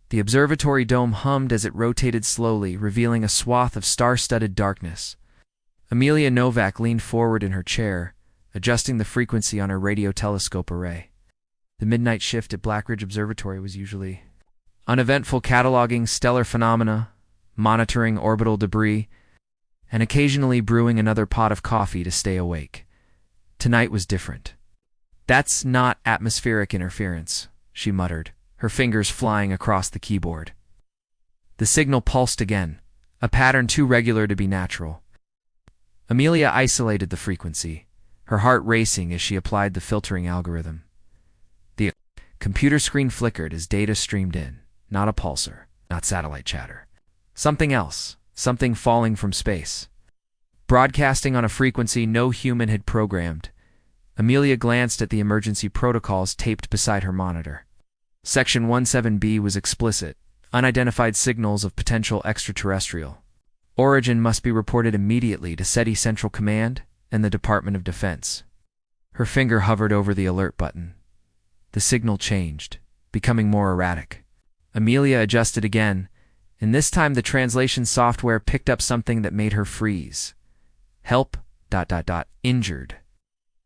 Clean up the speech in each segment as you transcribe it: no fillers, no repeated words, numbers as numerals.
The observatory dome hummed as it rotated slowly, revealing a swath of star-studded darkness. Amelia Novak leaned forward in her chair, adjusting the frequency on her radio telescope array. The midnight shift at Blackridge Observatory was usually uneventful, cataloging stellar phenomena, monitoring orbital debris, and occasionally brewing another pot of coffee to stay awake. Tonight was different. "That's not atmospheric interference," she muttered, her fingers flying across the keyboard. The signal pulsed again, a pattern too regular to be natural. Amelia isolated the frequency, her heart racing as she applied the filtering algorithm. The computer screen flickered as data streamed in, not a pulsar, not satellite chatter. Something else, something falling from space. Broadcasting on a frequency no human had programmed. Amelia glanced at the emergency protocols taped beside her monitor. Section 17B was explicit: unidentified signals of potential extraterrestrial origin must be reported immediately to SETI Central Command and the Department of Defense. Her finger hovered over the alert button. The signal changed, becoming more erratic. Amelia adjusted again, and this time the translation software picked up something that made her freeze. "Help, ... injured.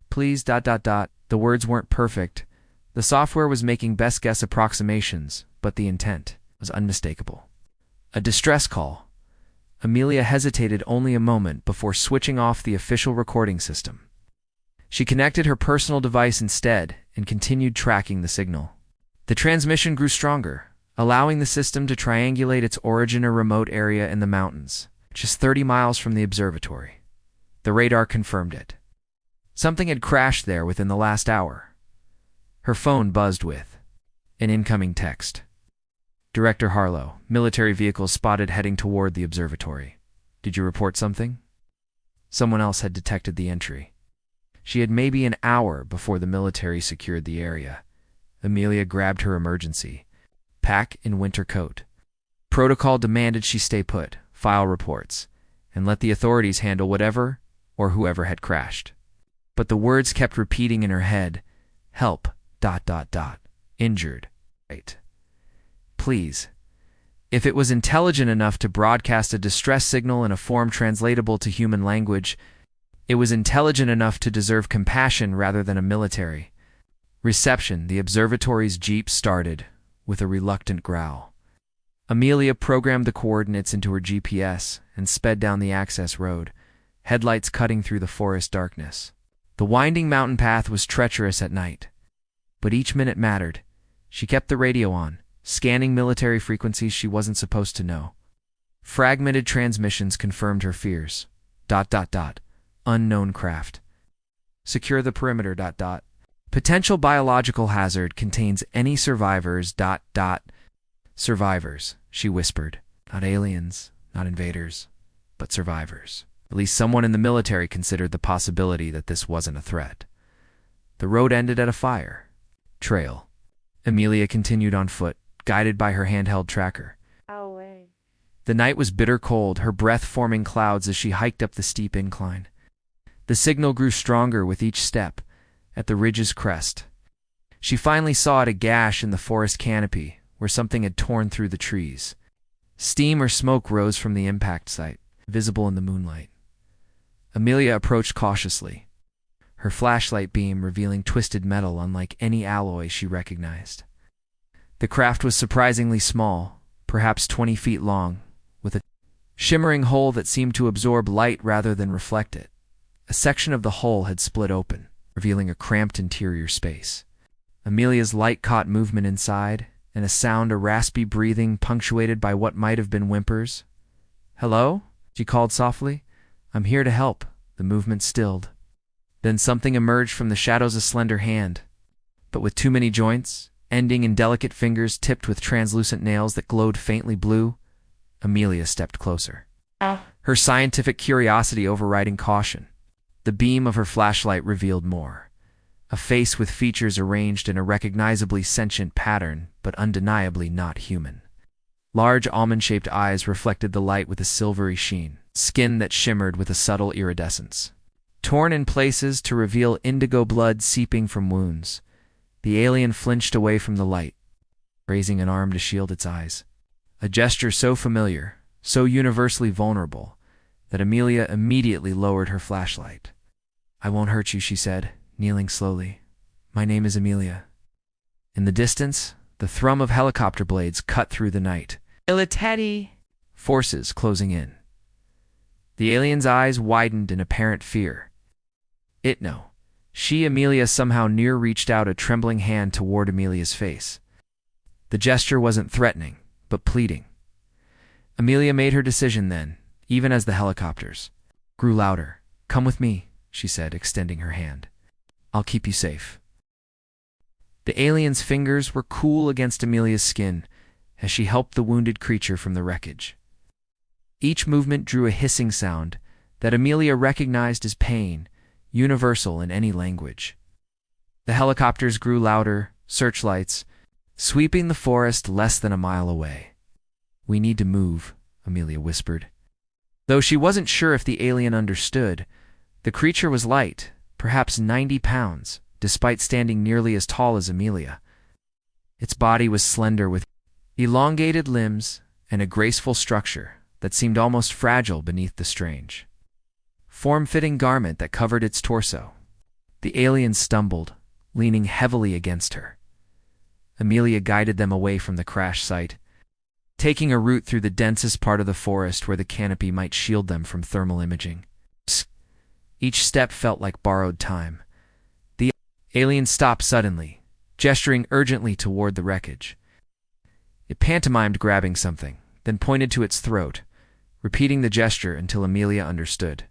Please, ... The words weren't perfect. The software was making best-guess approximations, but the intent was unmistakable. A distress call. Amelia hesitated only a moment before switching off the official recording system. She connected her personal device instead and continued tracking the signal. The transmission grew stronger, allowing the system to triangulate its origin in a remote area in the mountains, just 30 miles from the observatory. The radar confirmed it. Something had crashed there within the last hour. Her phone buzzed with an incoming text. "Director Harlow, military vehicles spotted heading toward the observatory. Did you report something?" Someone else had detected the entry. She had maybe an hour before the military secured the area. Amelia grabbed her emergency pack and winter coat. Protocol demanded she stay put, file reports, and let the authorities handle whatever or whoever had crashed. But the words kept repeating in her head: "Help, ... injured. Right. Please." If it was intelligent enough to broadcast a distress signal in a form translatable to human language, it was intelligent enough to deserve compassion rather than a military. Reception: the observatory's jeep started, with a reluctant growl. Amelia programmed the coordinates into her GPS and sped down the access road, headlights cutting through the forest darkness. The winding mountain path was treacherous at night, but each minute mattered. She kept the radio on, scanning military frequencies she wasn't supposed to know. Fragmented transmissions confirmed her fears. ... Unknown craft. Secure the perimeter ... Potential biological hazard contains any survivors ... Survivors, she whispered. Not aliens, not invaders, but survivors. At least someone in the military considered the possibility that this wasn't a threat. The road ended at a fire trail. Amelia continued on foot, guided by her handheld tracker. Away. The night was bitter cold, her breath forming clouds as she hiked up the steep incline. The signal grew stronger with each step. At the ridge's crest, she finally saw a gash in the forest canopy where something had torn through the trees. Steam or smoke rose from the impact site, visible in the moonlight. Amelia approached cautiously, her flashlight beam revealing twisted metal unlike any alloy she recognized. The craft was surprisingly small, perhaps 20 feet long, with a shimmering hole that seemed to absorb light rather than reflect it. A section of the hull had split open, revealing a cramped interior space. Amelia's light caught movement inside, and a raspy breathing punctuated by what might have been whimpers. "Hello?" she called softly. "I'm here to help." The movement stilled. Then something emerged from the shadows, a slender hand, but with too many joints, ending in delicate fingers tipped with translucent nails that glowed faintly blue. Amelia stepped closer, her scientific curiosity overriding caution. The beam of her flashlight revealed more. A face with features arranged in a recognizably sentient pattern, but undeniably not human. Large almond-shaped eyes reflected the light with a silvery sheen, skin that shimmered with a subtle iridescence. Torn in places to reveal indigo blood seeping from wounds, the alien flinched away from the light, raising an arm to shield its eyes. A gesture so familiar, so universally vulnerable, that Amelia immediately lowered her flashlight. "I won't hurt you," she said, kneeling slowly. "My name is Amelia." In the distance, the thrum of helicopter blades cut through the night. Military forces closing in. The alien's eyes widened in apparent fear. She, Amelia, somehow near reached out a trembling hand toward Amelia's face. The gesture wasn't threatening, but pleading. Amelia made her decision then, even as the helicopters grew louder. "Come with me," she said, extending her hand. "I'll keep you safe." The alien's fingers were cool against Amelia's skin as she helped the wounded creature from the wreckage. Each movement drew a hissing sound that Amelia recognized as pain, universal in any language. The helicopters grew louder, searchlights, sweeping the forest less than a mile away. "We need to move," Amelia whispered. Though she wasn't sure if the alien understood, the creature was light, perhaps 90 pounds, despite standing nearly as tall as Amelia. Its body was slender with elongated limbs and a graceful structure that seemed almost fragile beneath the strange, form-fitting garment that covered its torso. The alien stumbled, leaning heavily against her. Amelia guided them away from the crash site, taking a route through the densest part of the forest where the canopy might shield them from thermal imaging. Each step felt like borrowed time. The alien stopped suddenly, gesturing urgently toward the wreckage. It pantomimed grabbing something, then pointed to its throat, repeating the gesture until Amelia understood.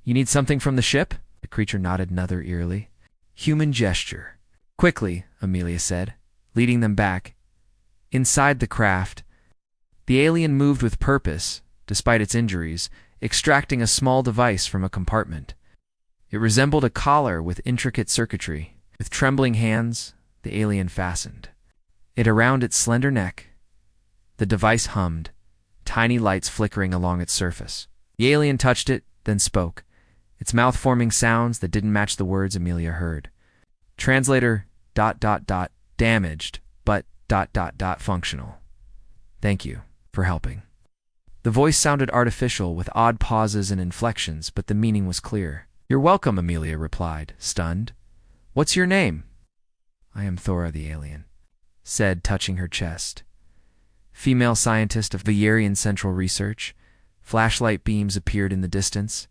"You need something from the ship?" The creature nodded another eerily. "Human gesture." "Quickly," Amelia said, leading them back. Inside the craft, the alien moved with purpose, despite its injuries, extracting a small device from a compartment. It resembled a collar with intricate circuitry. With trembling hands, the alien fastened it around its slender neck. The device hummed, tiny lights flickering along its surface. The alien touched it, then spoke, its mouth forming sounds that didn't match the words Amelia heard. Translator ... damaged, but ... functional. "Thank you for helping." The voice sounded artificial with odd pauses and inflections, but the meaning was clear. "You're welcome," Amelia replied, stunned. "What's your name?" "I am Thora," the alien said, touching her chest. "Female scientist of Valerian Central Research." Flashlight beams appeared in the distance.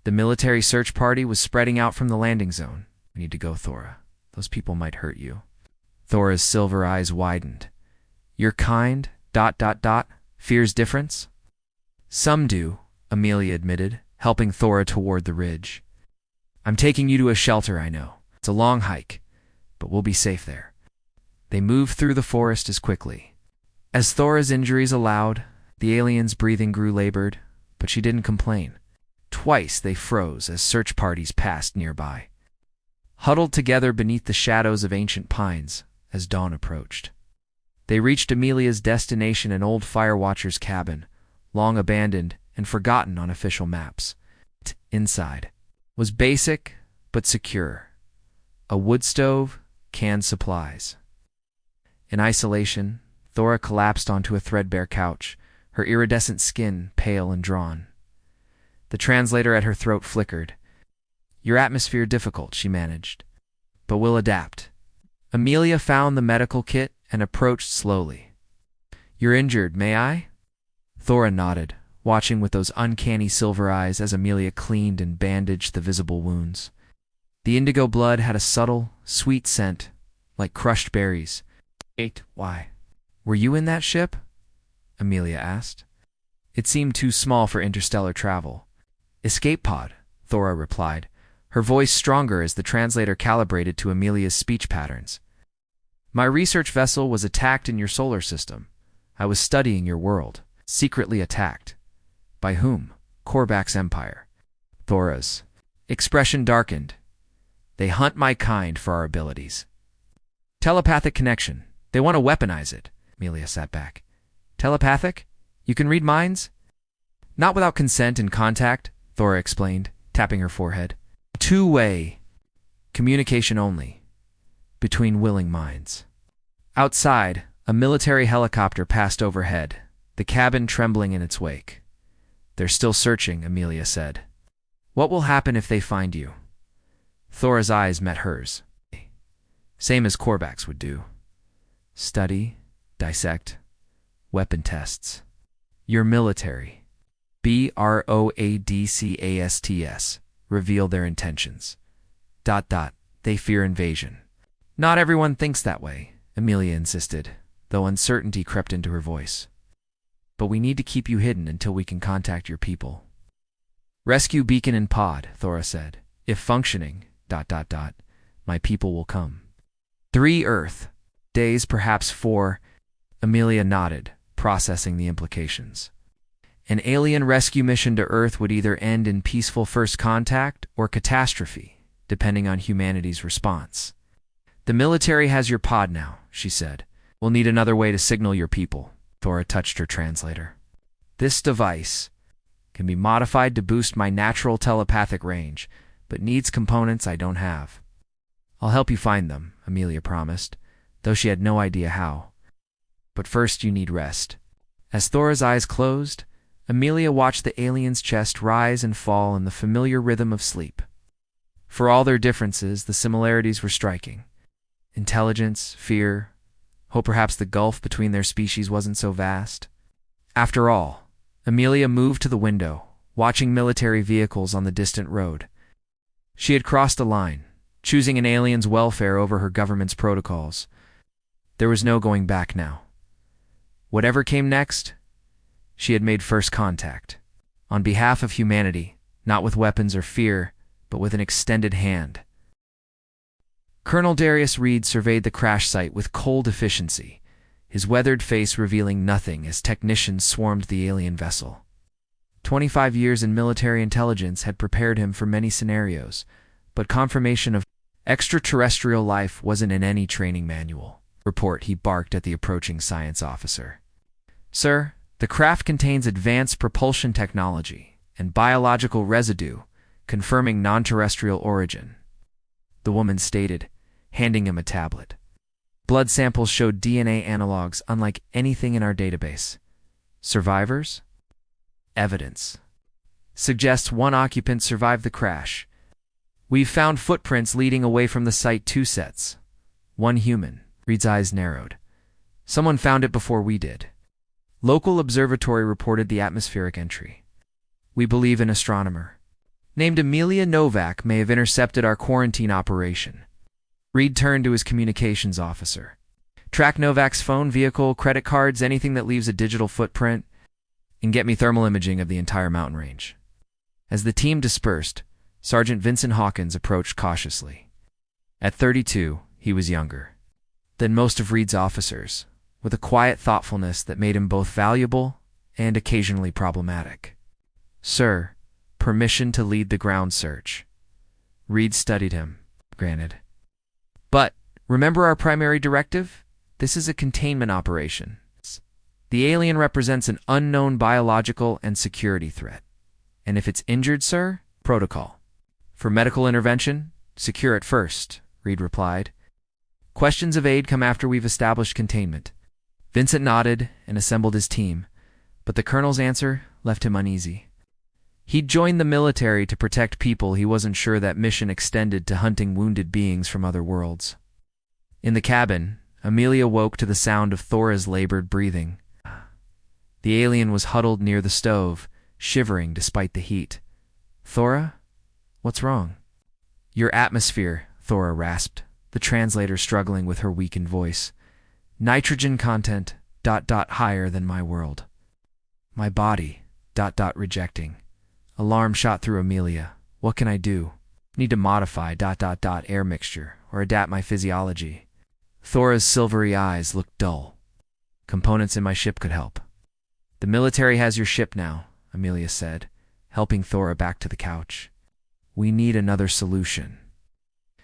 The military search party was spreading out from the landing zone. "We need to go, Thora. Those people might hurt you." Thora's silver eyes widened. "Your kind ... fears difference?" "Some do," Amelia admitted, helping Thora toward the ridge. "I'm taking you to a shelter I know. It's a long hike, but we'll be safe there." They moved through the forest as quickly. As Thora's injuries allowed, the alien's breathing grew labored, but she didn't complain. Twice they froze as search parties passed nearby, huddled together beneath the shadows of ancient pines as dawn approached. They reached Amelia's destination, an old firewatcher's cabin, long abandoned and forgotten on official maps. Inside was basic but secure: a wood stove, canned supplies. In isolation, Thora collapsed onto a threadbare couch, her iridescent skin pale and drawn. The translator at her throat flickered. "Your atmosphere difficult," she managed, "but we'll adapt." Amelia found the medical kit and approached slowly. "You're injured, may I?" Thora nodded, watching with those uncanny silver eyes as Amelia cleaned and bandaged the visible wounds. The indigo blood had a subtle, sweet scent, like crushed berries. "Why? Were you in that ship?" Amelia asked. It seemed too small for interstellar travel. "Escape pod," Thora replied, her voice stronger as the translator calibrated to Amelia's speech patterns. "My research vessel was attacked in your solar system. I was studying your world." "Secretly attacked? By whom?" "Korvax's empire." Thora's expression darkened. "They hunt my kind for our abilities." "Telepathic connection. They want to weaponize it." Amelia sat back. "Telepathic? You can read minds?" "Not without consent and contact," Thora explained, tapping her forehead. "Two-way communication only, between willing minds." Outside, A military helicopter passed overhead, the cabin trembling in its wake. "They're still searching," Amelia said. "What will happen if they find you?" Thora's eyes met hers. "Same as Korvax would do. Study, dissect, weapon tests. You're military. BROADCASTS. Reveal their intentions. ... They fear invasion." "Not everyone thinks that way," Amelia insisted, though uncertainty crept into her voice. "But we need to keep you hidden until we can contact your people." "Rescue beacon and pod," Thora said. "If functioning, ... my people will come." 3 Earth. Days, perhaps 4. Amelia nodded, processing the implications. An alien rescue mission to Earth would either end in peaceful first contact or catastrophe, depending on humanity's response. "The military has your pod now," she said. "We'll need another way to signal your people." Thora touched her translator. "This device can be modified to boost my natural telepathic range, but needs components I don't have." "I'll help you find them," Amelia promised, though she had no idea how. "But first you need rest." As Thora's eyes closed, Amelia watched the alien's chest rise and fall in the familiar rhythm of sleep. For all their differences, the similarities were striking. Intelligence, fear, hope perhaps the gulf between their species wasn't so vast. After all, Amelia moved to the window, watching military vehicles on the distant road. She had crossed a line, choosing an alien's welfare over her government's protocols. There was no going back now. Whatever came next, she had made first contact. On behalf of humanity, not with weapons or fear, but with an extended hand. Colonel Darius Reed surveyed the crash site with cold efficiency, his weathered face revealing nothing as technicians swarmed the alien vessel. 25 years in military intelligence had prepared him for many scenarios, but confirmation of extraterrestrial life wasn't in any training manual. "Report," he barked at the approaching science officer. "Sir, the craft contains advanced propulsion technology and biological residue, confirming non-terrestrial origin," the woman stated, handing him a tablet. "Blood samples showed DNA analogs unlike anything in our database. Survivors? Evidence. Suggests one occupant survived the crash. We've found footprints leading away from the site 2 sets. One human." Reed's eyes narrowed. "Someone found it before we did. Local observatory reported the atmospheric entry. We believe an astronomer named Amelia Novak may have intercepted our quarantine operation." Reed turned to his communications officer. "Track Novak's phone, vehicle, credit cards, anything that leaves a digital footprint, and get me thermal imaging of the entire mountain range." As the team dispersed, Sergeant Vincent Hawkins approached cautiously. At 32, he was younger than most of Reed's officers, with a quiet thoughtfulness that made him both valuable and occasionally problematic. "Sir, permission to lead the ground search." Reed studied him. "Granted. But remember our primary directive? This is a containment operation. The alien represents an unknown biological and security threat. And if it's injured, sir, protocol. For medical intervention, secure it first," Reed replied. "Questions of aid come after we've established containment." Vincent nodded and assembled his team, but the colonel's answer left him uneasy. He'd joined the military to protect people. He wasn't sure that mission extended to hunting wounded beings from other worlds. In the cabin, Amelia woke to the sound of Thora's labored breathing. The alien was huddled near the stove, shivering despite the heat. "Thora? What's wrong?" "Your atmosphere," Thora rasped, the translator struggling with her weakened voice. "Nitrogen content ... higher than my world. My body ... rejecting." Alarm shot through Amelia. "What can I do?" "Need to modify ... air mixture or adapt my physiology." Thora's silvery eyes looked dull. "Components in my ship could help." "The military has your ship now," Amelia said, helping Thora back to the couch. "We need another solution."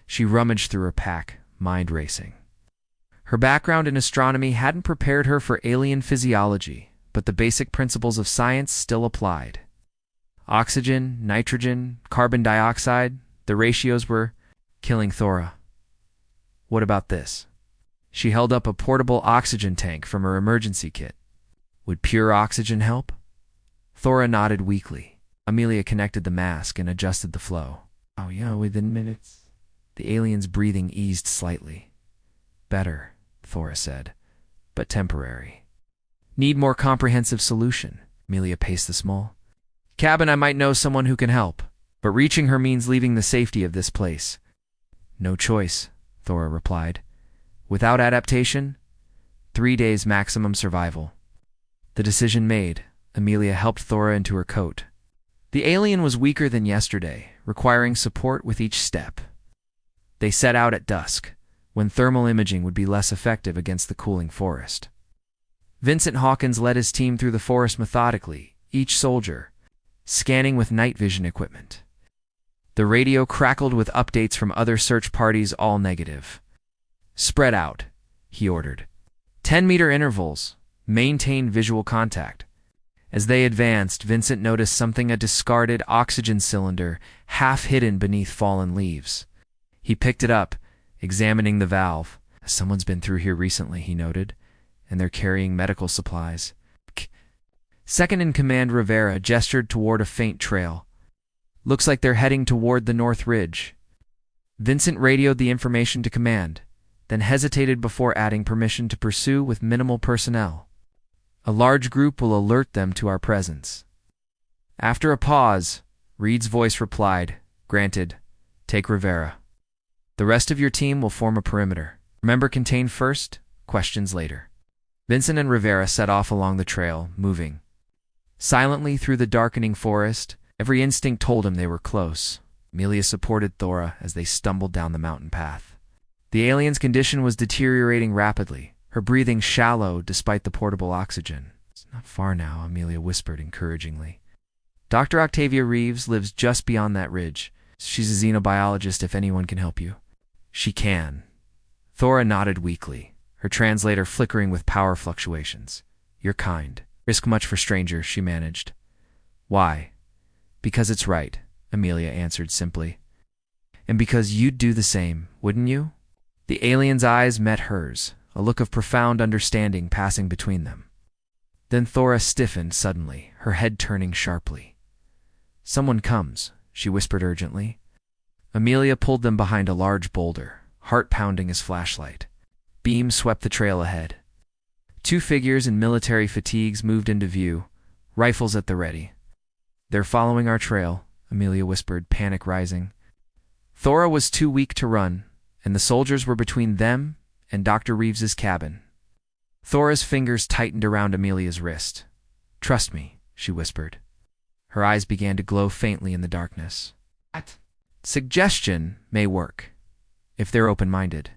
She rummaged through her pack, mind racing. Her background in astronomy hadn't prepared her for alien physiology, but the basic principles of science still applied. Oxygen, nitrogen, carbon dioxide, the ratios were killing Thora. "What about this?" She held up a portable oxygen tank from her emergency kit. Would pure oxygen help? Thora nodded weakly. Amelia connected the mask and adjusted the flow. Oh yeah, within minutes. The alien's breathing eased slightly. Better, Thora said, but temporary. Need more comprehensive solution. Amelia paced the small cabin. I might know someone who can help, but reaching her means leaving the safety of this place. No choice, Thora replied. Without adaptation, 3 days maximum survival. The decision made, Amelia helped Thora into her coat. The alien was weaker than yesterday, requiring support with each step. They set out at dusk, when thermal imaging would be less effective against the cooling forest. Vincent Hawkins led his team through the forest methodically, each soldier scanning with night vision equipment. The radio crackled with updates from other search parties, all negative. Spread out, he ordered. 10-meter intervals. Maintain visual contact. As they advanced, Vincent noticed something, a discarded oxygen cylinder, half hidden beneath fallen leaves. He picked it up, examining the valve. Someone's been through here recently, he noted, and they're carrying medical supplies. Second-in-command Rivera gestured toward a faint trail. Looks like they're heading toward the North Ridge. Vincent radioed the information to command, then hesitated before adding permission to pursue with minimal personnel. A large group will alert them to our presence. After a pause, Reed's voice replied, Granted. Take Rivera. The rest of your team will form a perimeter. Remember, contain first, questions later. Vincent and Rivera set off along the trail, moving silently through the darkening forest. Every instinct told him they were close. Amelia supported Thora as they stumbled down the mountain path. The alien's condition was deteriorating rapidly, her breathing shallow despite the portable oxygen. It's not far now, Amelia whispered encouragingly. Dr. Octavia Reeves lives just beyond that ridge. She's a xenobiologist if anyone can help you. She can. Thora nodded weakly, her translator flickering with power fluctuations. You're kind. Risk much for strangers, she managed. Why? Because it's right, Amelia answered simply. And because you'd do the same, wouldn't you? The alien's eyes met hers, a look of profound understanding passing between them. Then Thora stiffened suddenly, her head turning sharply. Someone comes, she whispered urgently. Amelia pulled them behind a large boulder, heart pounding as flashlight. Beam swept the trail ahead. 2 figures in military fatigues moved into view, rifles at the ready. They're following our trail, Amelia whispered, panic rising. Thora was too weak to run, and the soldiers were between them and Dr. Reeves's cabin. Thora's fingers tightened around Amelia's wrist. Trust me, she whispered. Her eyes began to glow faintly in the darkness. That suggestion may work, if they're open-minded.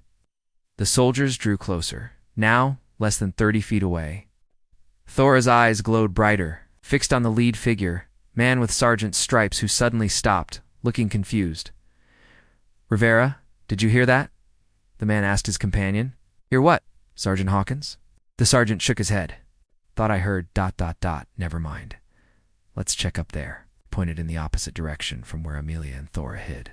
The soldiers drew closer, now less than 30 feet away. Thora's eyes glowed brighter, fixed on the lead figure, man with sergeant's stripes, who suddenly stopped, looking confused. Rivera, did you hear that? The man asked his companion. Hear what, Sergeant Hawkins? The sergeant shook his head. Thought I heard ... Never mind. Let's check up there, pointed in the opposite direction from where Amelia and Thora hid.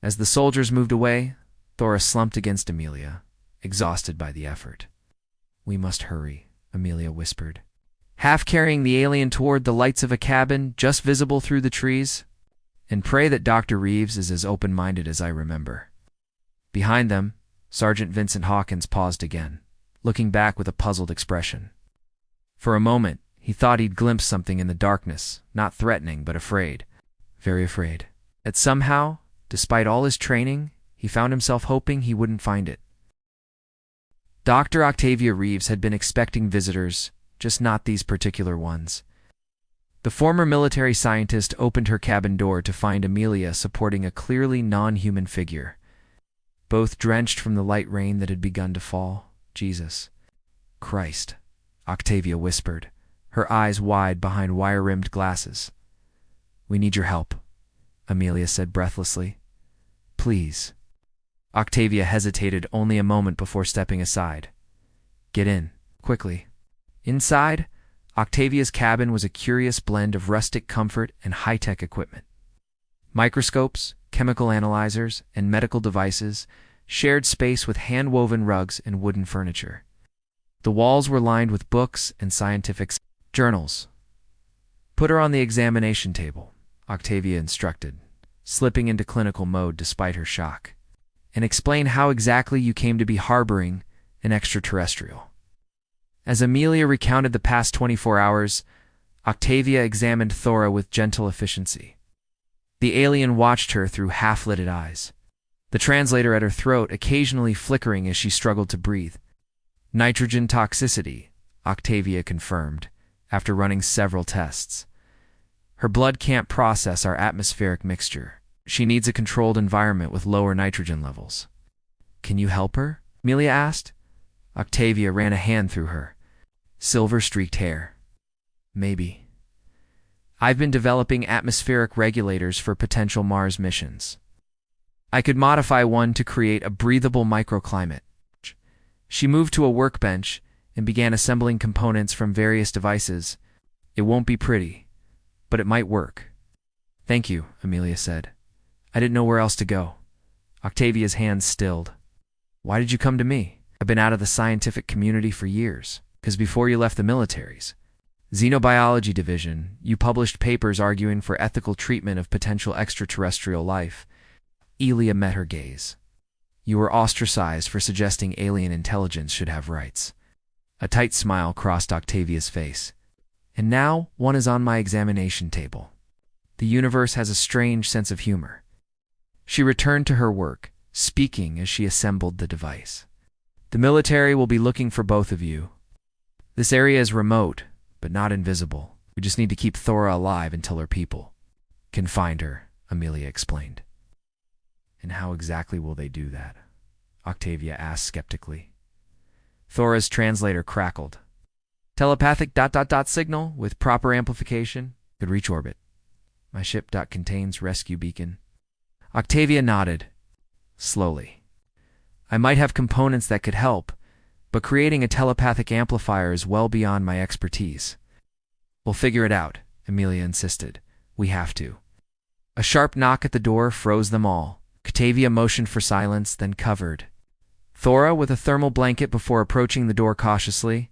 As the soldiers moved away, Thora slumped against Amelia, exhausted by the effort. We must hurry, Amelia whispered, half carrying the alien toward the lights of a cabin just visible through the trees. And pray that Dr. Reeves is as open-minded as I remember. Behind them, Sergeant Vincent Hawkins paused again, looking back with a puzzled expression. For a moment, he thought he'd glimpsed something in the darkness, not threatening but afraid, very afraid. That somehow, despite all his training, he found himself hoping he wouldn't find it. Dr. Octavia Reeves had been expecting visitors, just not these particular ones. The former military scientist opened her cabin door to find Amelia supporting a clearly non-human figure, both drenched from the light rain that had begun to fall. Jesus Christ, Octavia whispered, her eyes wide behind wire-rimmed glasses. We need your help, Amelia said breathlessly. Please. Octavia hesitated only a moment before stepping aside. Get in, quickly. Inside, Octavia's cabin was a curious blend of rustic comfort and high-tech equipment. Microscopes, chemical analyzers, and medical devices shared space with hand-woven rugs and wooden furniture. The walls were lined with books and scientific journals. "Put her on the examination table," Octavia instructed, slipping into clinical mode despite her shock. "And explain how exactly you came to be harboring an extraterrestrial." As Amelia recounted the past 24 hours, Octavia examined Thora with gentle efficiency. The alien watched her through half-lidded eyes, the translator at her throat occasionally flickering as she struggled to breathe. "Nitrogen toxicity," Octavia confirmed, after running several tests. "Her blood can't process our atmospheric mixture. She needs a controlled environment with lower nitrogen levels." "Can you help her?" Amelia asked. Octavia ran a hand through her silver-streaked hair. "Maybe. I've been developing atmospheric regulators for potential Mars missions. I could modify one to create a breathable microclimate." She moved to a workbench and began assembling components from various devices. "It won't be pretty, but it might work." "Thank you," Amelia said. "I didn't know where else to go." Octavia's hands stilled. "Why did you come to me?" "I've been out of the scientific community for years. Because before you left the militaries, Xenobiology Division, you published papers arguing for ethical treatment of potential extraterrestrial life." Elia met her gaze. "You were ostracized for suggesting alien intelligence should have rights." A tight smile crossed Octavia's face. "And now one is on my examination table. The universe has a strange sense of humor." She returned to her work, speaking as she assembled the device. "The military will be looking for both of you. This area is remote, but not invisible. We just need to keep Thora alive until her people can find her," Amelia explained. "And how exactly will they do that?" Octavia asked skeptically. Thora's translator crackled. "Telepathic ... signal with proper amplification could reach orbit. My ship ... contains rescue beacon." Octavia nodded, slowly. "I might have components that could help, but creating a telepathic amplifier is well beyond my expertise." "We'll figure it out," Amelia insisted. "We have to." A sharp knock at the door froze them all. Octavia motioned for silence, then covered Thora with a thermal blanket before approaching the door cautiously.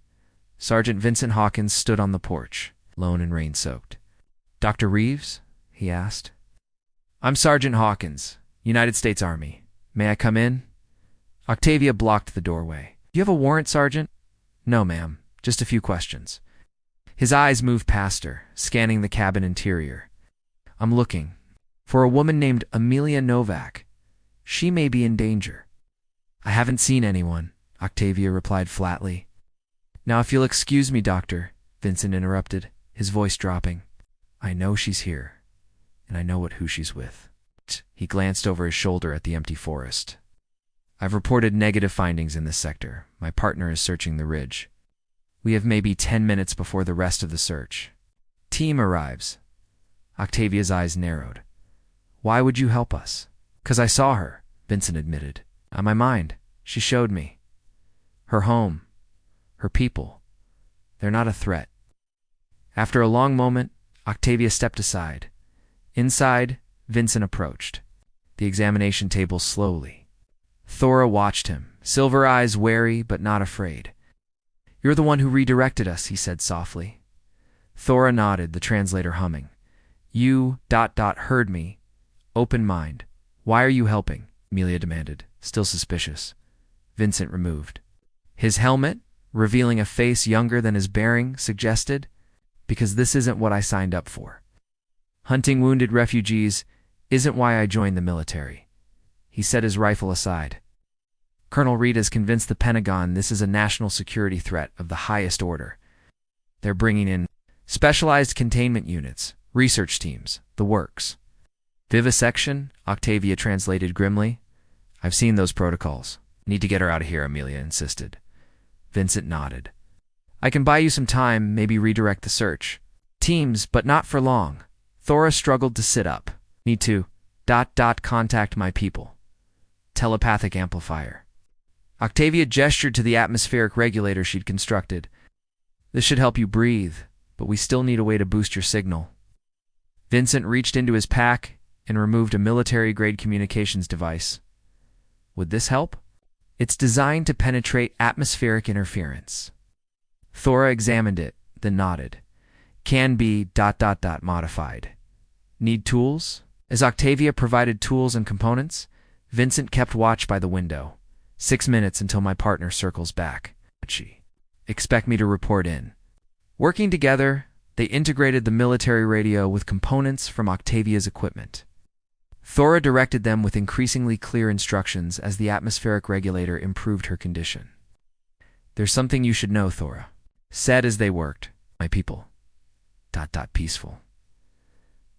Sergeant Vincent Hawkins stood on the porch, lone and rain-soaked. "Dr. Reeves?" he asked. "I'm Sergeant Hawkins, United States Army. May I come in?" Octavia blocked the doorway. "Do you have a warrant, Sergeant?" "No, ma'am. Just a few questions." His eyes moved past her, scanning the cabin interior. "I'm looking for a woman named Amelia Novak. She may be in danger." "I haven't seen anyone," Octavia replied flatly. "Now, if you'll excuse me, Doctor," Vincent interrupted, his voice dropping. "I know she's here, and I know who she's with." He glanced over his shoulder at the empty forest. "I've reported negative findings in this sector. My partner is searching the ridge. We have maybe 10 minutes before the rest of the search. Team arrives." Octavia's eyes narrowed. "Why would you help us?" "'Cause I saw her," Vincent admitted. "On my mind. She showed me. Her home. Her people. They're not a threat." After a long moment, Octavia stepped aside. Inside, Vincent approached the examination table slowly. Thora watched him, silver eyes wary but not afraid. "You're the one who redirected us," he said softly. Thora nodded, the translator humming. "You ... heard me. Open mind. Why are you helping?" Amelia demanded, still suspicious. Vincent removed his helmet, revealing a face younger than his bearing suggested. "Because this isn't what I signed up for. Hunting wounded refugees isn't why I joined the military." He set his rifle aside. "Colonel Reed has convinced the Pentagon this is a national security threat of the highest order. They're bringing in specialized containment units, research teams, the works." "Vivisection?" Octavia translated grimly. "I've seen those protocols. Need to get her out of here," Amelia insisted. Vincent nodded. "I can buy you some time, maybe redirect the search. Teams, but not for long." Thora struggled to sit up. "Need to ... contact my people. Telepathic amplifier." Octavia gestured to the atmospheric regulator she'd constructed. "This should help you breathe, but we still need a way to boost your signal." Vincent reached into his pack and removed a military-grade communications device. Would this help? It's designed to penetrate atmospheric interference. Thora examined it, then nodded. Can be ... modified. Need tools? As Octavia provided tools and components, Vincent kept watch by the window. 6 minutes until my partner circles back. Expect me to report in. Working together, they integrated the military radio with components from Octavia's equipment. Thora directed them with increasingly clear instructions as the atmospheric regulator improved her condition. There's something you should know, Thora said as they worked. My people. ... peaceful.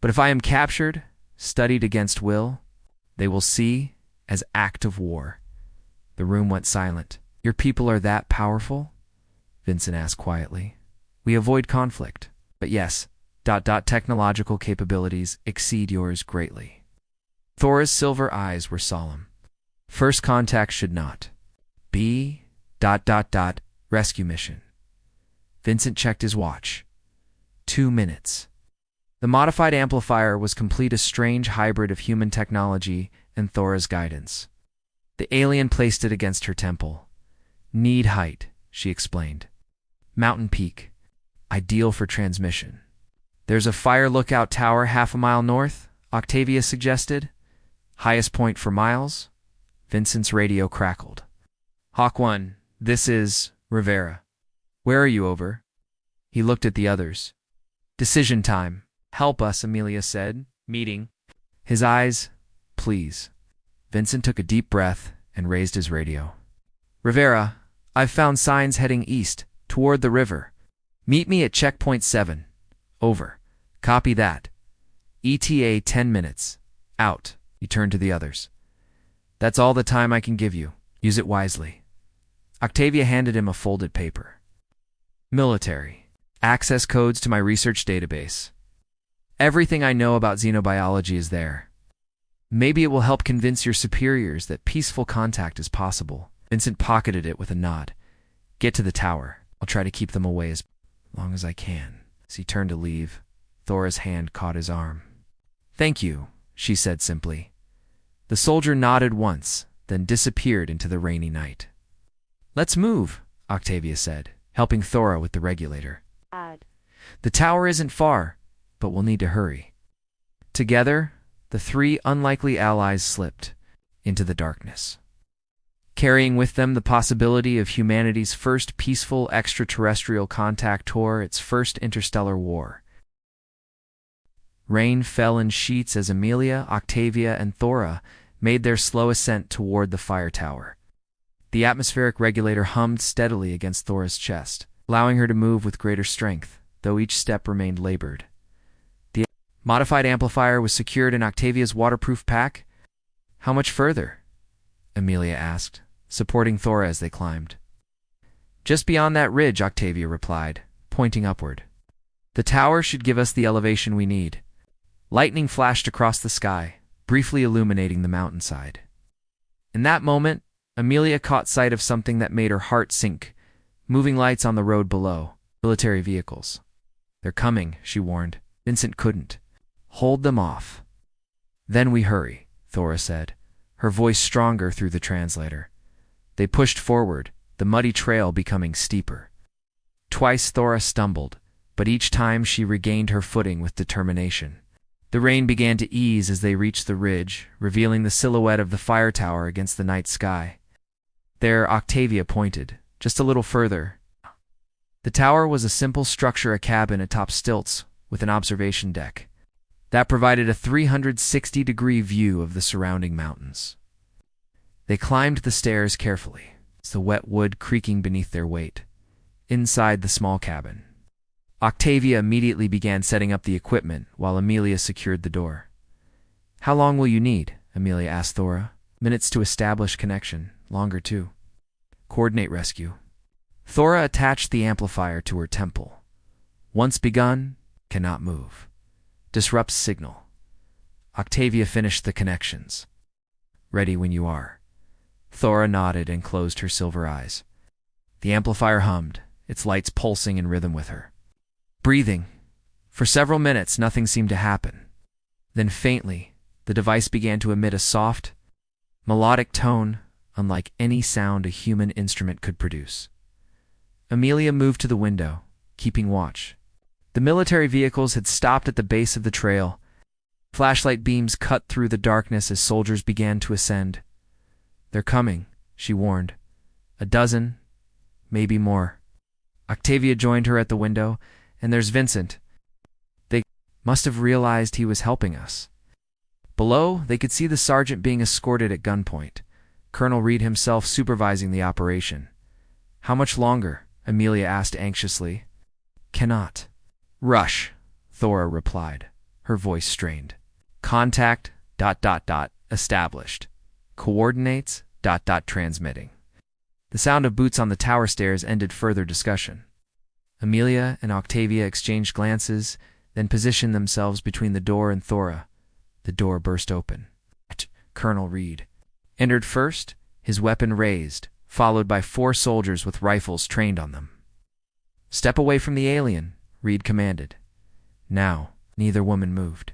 But if I am captured, studied against will, they will see as act of war. The room went silent. Your people are that powerful? Vincent asked quietly. We avoid conflict, but yes, ... technological capabilities exceed yours greatly. Thora's silver eyes were solemn. First contact should not be ... rescue mission. Vincent checked his watch. 2 minutes. The modified amplifier was complete, a strange hybrid of human technology and Thora's guidance. The alien placed it against her temple. Need height, she explained. Mountain peak. Ideal for transmission. There's a fire lookout tower half a mile north, Octavia suggested. Highest point for miles. Vincent's radio crackled. Hawk 1, this is Rivera. Where are you, over? He looked at the others. Decision time. Help us, Amelia said. Meeting. His eyes, please. Vincent took a deep breath and raised his radio. Rivera, I've found signs heading east, toward the river. Meet me at checkpoint 7. Over. Copy that. ETA 10 minutes. Out. He turned to the others. That's all the time I can give you. Use it wisely. Octavia handed him a folded paper. Military. Access codes to my research database. Everything I know about xenobiology is there. Maybe it will help convince your superiors that peaceful contact is possible. Vincent pocketed it with a nod. Get to the tower. I'll try to keep them away as long as I can. As he turned to leave, Thora's hand caught his arm. Thank you, she said simply. The soldier nodded once, then disappeared into the rainy night. Let's move, Octavia said, helping Thora with the regulator. The tower isn't far, but we'll need to hurry. Together, the three unlikely allies slipped into the darkness, carrying with them the possibility of humanity's first peaceful extraterrestrial contact toward its first interstellar war. Rain fell in sheets as Amelia, Octavia, and Thora made their slow ascent toward the fire tower. The atmospheric regulator hummed steadily against Thora's chest, allowing her to move with greater strength, though each step remained labored. The modified amplifier was secured in Octavia's waterproof pack. How much further? Amelia asked, supporting Thora as they climbed. Just beyond that ridge, Octavia replied, pointing upward. The tower should give us the elevation we need. Lightning flashed across the sky, briefly illuminating the mountainside. In that moment, Amelia caught sight of something that made her heart sink. Moving lights on the road below. Military vehicles. They're coming, she warned. Vincent couldn't hold them off. Then we hurry, Thora said, her voice stronger through the translator. They pushed forward, the muddy trail becoming steeper. Twice Thora stumbled, but each time she regained her footing with determination. The rain began to ease as they reached the ridge, revealing the silhouette of the fire tower against the night sky. There, Octavia pointed, just a little further. The tower was a simple structure, a cabin atop stilts with an observation deck that provided a 360-degree view of the surrounding mountains. They climbed the stairs carefully, the wet wood creaking beneath their weight. Inside the small cabin, Octavia immediately began setting up the equipment while Amelia secured the door. How long will you need? Amelia asked Thora. Minutes to establish connection, longer too. Coordinate rescue. Thora attached the amplifier to her temple. Once begun, cannot move. Disrupts signal. Octavia finished the connections. Ready when you are. Thora nodded and closed her silver eyes. The amplifier hummed, its lights pulsing in rhythm with her. Breathing. For several minutes, nothing seemed to happen. Then faintly, the device began to emit a soft, melodic tone, unlike any sound a human instrument could produce. Amelia moved to the window, keeping watch. The military vehicles had stopped at the base of the trail. Flashlight beams cut through the darkness as soldiers began to ascend. "They're coming," she warned. "A dozen, maybe more." Octavia joined her at the window, "And there's Vincent. They must have realized he was helping us." Below, they could see the sergeant being escorted at gunpoint, Colonel Reed himself supervising the operation. "How much longer?" Amelia asked anxiously. "Cannot rush," Thora replied, her voice strained. "Contact ... established. Coordinates ... transmitting." The sound of boots on the tower stairs ended further discussion. Amelia and Octavia exchanged glances, then positioned themselves between the door and Thora. The door burst open. Colonel Reed entered first, his weapon raised, followed by 4 soldiers with rifles trained on them. "Step away from the alien," Reed commanded. Now, neither woman moved.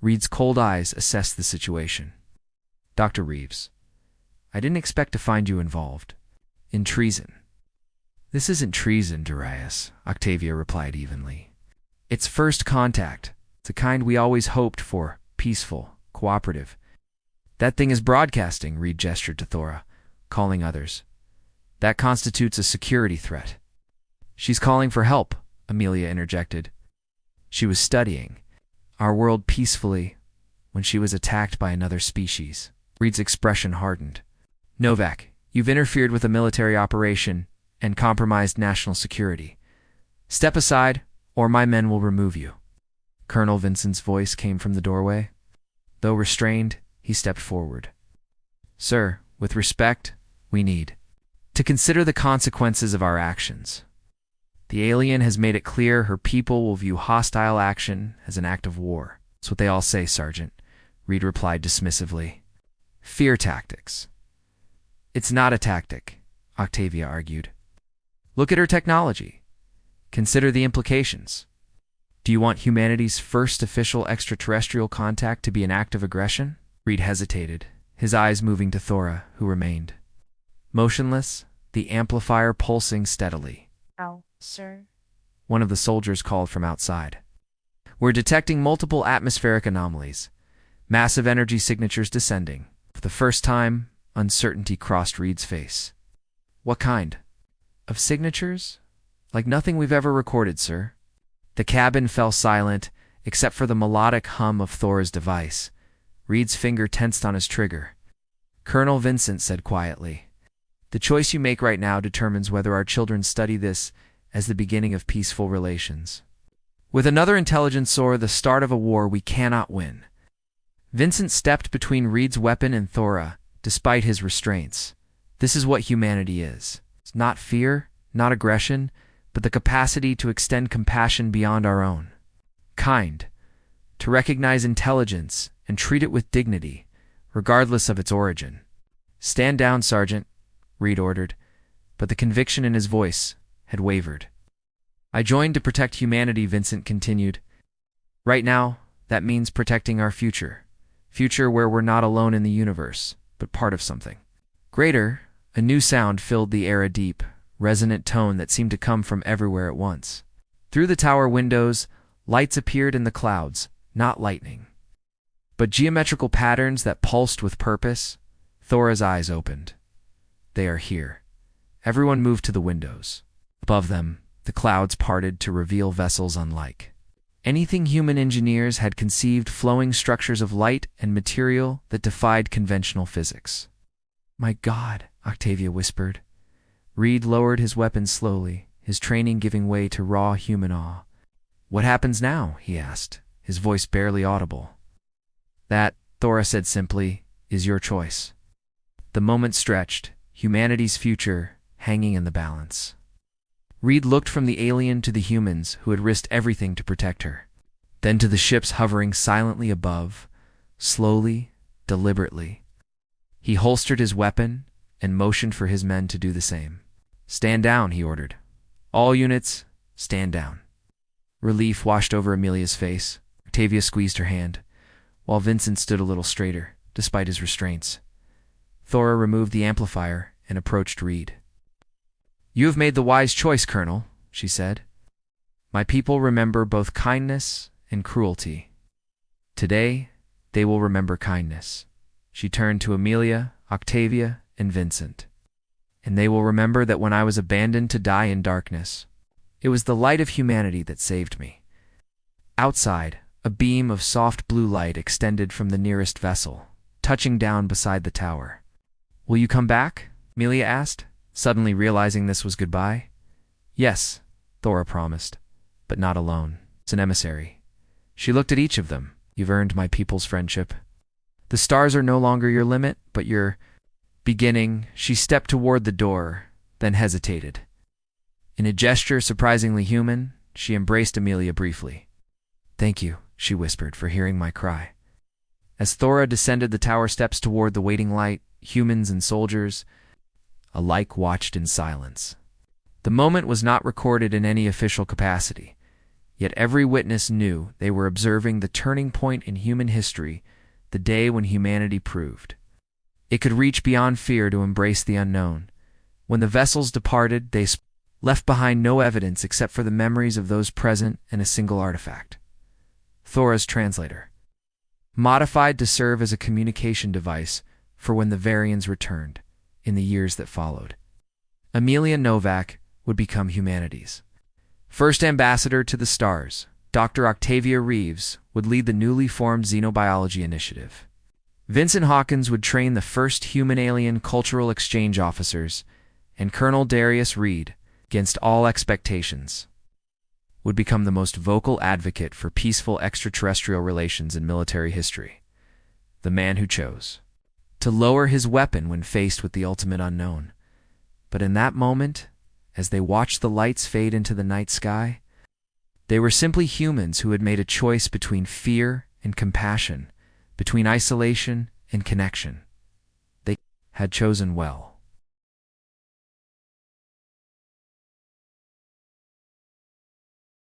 Reed's cold eyes assessed the situation. "Dr. Reeves, I didn't expect to find you involved in treason." "This isn't treason, Darius," Octavia replied evenly. "It's first contact, the kind we always hoped for, peaceful, cooperative." "That thing is broadcasting," Reed gestured to Thora, calling others. "That constitutes a security threat." "She's calling for help," Amelia interjected. "She was studying our world peacefully when she was attacked by another species." Reed's expression hardened. "Novak, you've interfered with a military operation and compromised national security. Step aside, or my men will remove you." Colonel Vincent's voice came from the doorway. Though restrained, he stepped forward. "Sir, with respect, we need to consider the consequences of our actions. The alien has made it clear her people will view hostile action as an act of war." "That's what they all say, Sergeant," Reed replied dismissively. "Fear tactics." "It's not a tactic," Octavia argued. "Look at her technology. Consider the implications. Do you want humanity's first official extraterrestrial contact to be an act of aggression?" Reed hesitated, his eyes moving to Thora, who remained motionless, the amplifier pulsing steadily. "Ow, sir," one of the soldiers called from outside. "We're detecting multiple atmospheric anomalies, massive energy signatures descending." For the first time, uncertainty crossed Reed's face. "What kind of signatures?" "Like nothing we've ever recorded, sir." The cabin fell silent, except for the melodic hum of Thora's device. Reed's finger tensed on his trigger. Colonel Vincent said quietly, "The choice you make right now determines whether our children study this as the beginning of peaceful relations. With another intelligence or the start of a war we cannot win." Vincent stepped between Reed's weapon and Thora, despite his restraints. "This is what humanity is. It's not fear, not aggression, but the capacity to extend compassion beyond our own kind, to recognize intelligence and treat it with dignity, regardless of its origin." "Stand down, Sergeant," Reed ordered, but the conviction in his voice had wavered. "I joined to protect humanity," Vincent continued. "Right now, that means protecting our future where we're not alone in the universe, but part of something greater." A new sound filled the air, a deep, resonant tone that seemed to come from everywhere at once. Through the tower windows, lights appeared in the clouds, not lightning, but geometrical patterns that pulsed with purpose. Thora's eyes opened. "They are here." Everyone moved to the windows. Above them, the clouds parted to reveal vessels unlike anything human engineers had conceived, flowing structures of light and material that defied conventional physics. "My God," Octavia whispered. Reed lowered his weapon slowly, his training giving way to raw human awe. "What happens now?" he asked, his voice barely audible. "That," Thora said simply, "is your choice." The moment stretched, humanity's future hanging in the balance. Reed looked from the alien to the humans who had risked everything to protect her, then to the ships hovering silently above, slowly, deliberately. He holstered his weapon and motioned for his men to do the same. "Stand down," he ordered. "All units, stand down." Relief washed over Amelia's face. Octavia squeezed her hand, while Vincent stood a little straighter, despite his restraints. Thora removed the amplifier and approached Reed. "You have made the wise choice, Colonel," she said. "My people remember both kindness and cruelty. Today, they will remember kindness." She turned to Amelia, Octavia, and Vincent. "And they will remember that when I was abandoned to die in darkness, it was the light of humanity that saved me." Outside, a beam of soft blue light extended from the nearest vessel, touching down beside the tower. "Will you come back?" Amelia asked, suddenly realizing this was goodbye. "Yes," Thora promised, "but not alone. It's an emissary." She looked at each of them. "You've earned my people's friendship. The stars are no longer your limit, but your beginning." She stepped toward the door, then hesitated. In a gesture surprisingly human, she embraced Amelia briefly. "Thank you," she whispered, "for hearing my cry." As Thora descended the tower steps toward the waiting light, humans and soldiers alike watched in silence. The moment was not recorded in any official capacity, yet every witness knew they were observing the turning point in human history, the day when humanity proved it could reach beyond fear to embrace the unknown. When the vessels departed, they left behind no evidence except for the memories of those present and a single artifact: Thora's translator, modified to serve as a communication device for when the Varians returned in the years that followed. Amelia Novak would become humanity's first ambassador to the stars. Dr. Octavia Reeves would lead the newly formed Xenobiology Initiative. Vincent Hawkins would train the first human-alien cultural exchange officers, and Colonel Darius Reed, against all expectations, would become the most vocal advocate for peaceful extraterrestrial relations in military history. The man who chose to lower his weapon when faced with the ultimate unknown. But in that moment, as they watched the lights fade into the night sky, they were simply humans who had made a choice between fear and compassion, between isolation and connection. They had chosen well.